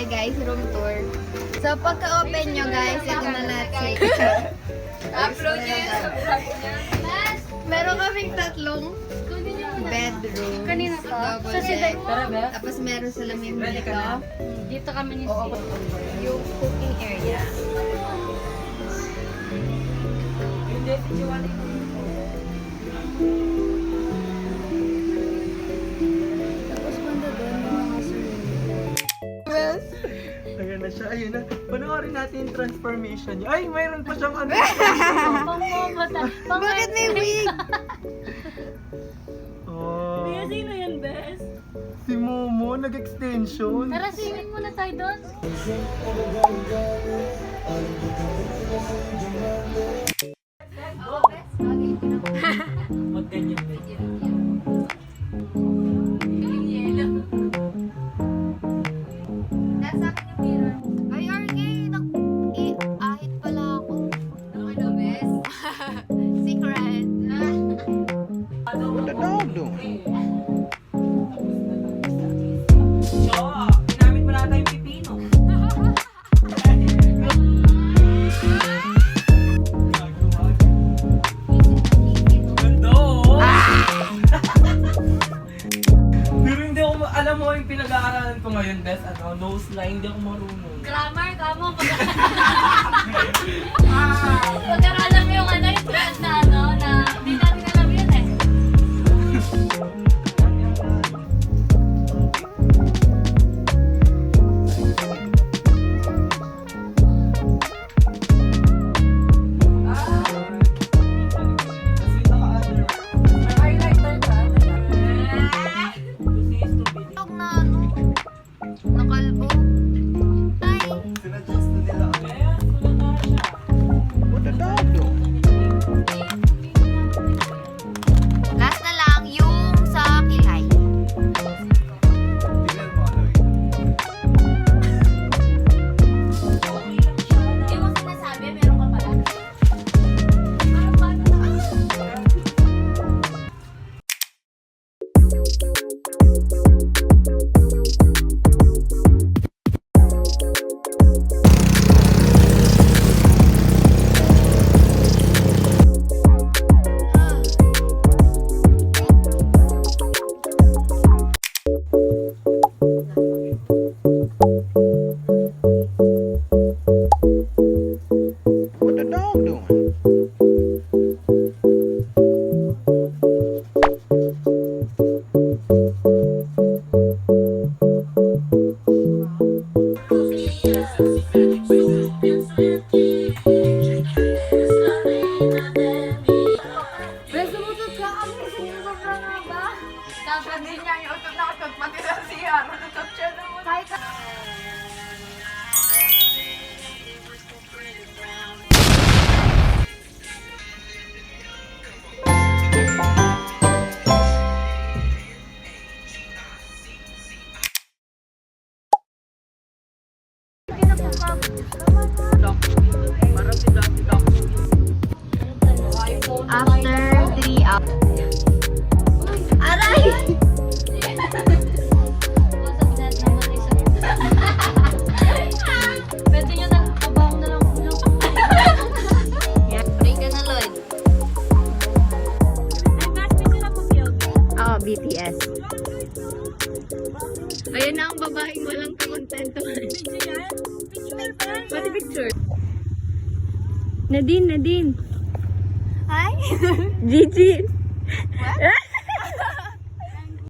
Hi guys, room tour. So pagka-open nyo guys, ito na natin. Upload niya yun sa vlog niya. Meron kaming tatlong bedroom. Kanina to? Double Sa deck. sila- Tapos meron salamin dito. Dito kami ni Steve. Yung cooking area. Tapos banda doon yung mga swimming. Ayan na siya, ayun na. Panoorin natin yung transformation niya. Ay, mayroon pa siyang ano. Bakit may wig? Oh, Kuya, sino yan, Bes? si Momo, nag-extension. Tara, singin muna tayo doon. Magganyan din. Nasa akin yung mirror. Ay, RK, ahit pala ako. Okay na, bes? Secret. What the dog doing? Ginamit mo natin yung pipino. Ganda oh! Pero hindi ako, alam mo yung pinag-aaralan ko ngayon, best, nose line, hindi ako marunong. Grammar, kamo. Pagkakalam mo yung yung trend na na hindi natin alam yun eh. Tawag na ano? Nakalbo. Ay, What the dog doing? last na lang yung sa kilay. Hindi mo sinasabi, meron ka pala. Paano na? What the dog doing? Bes, umutot ka kami. Sobra nga ba? Dapat din niya yung utot na utot, pati sa CR. Utot siya naman. Kahit after 3 hours. Aray! Pwede nyo na, kabaw na lang ulo. Pray ka na, Lloyd. Ay, mas pwede na mag-yoga. Oo, BTS. Ayun na ang babaeng walang kakontentuhan. Video yan? Picture ba? Pati picture. Nadine. Hi! Gigi!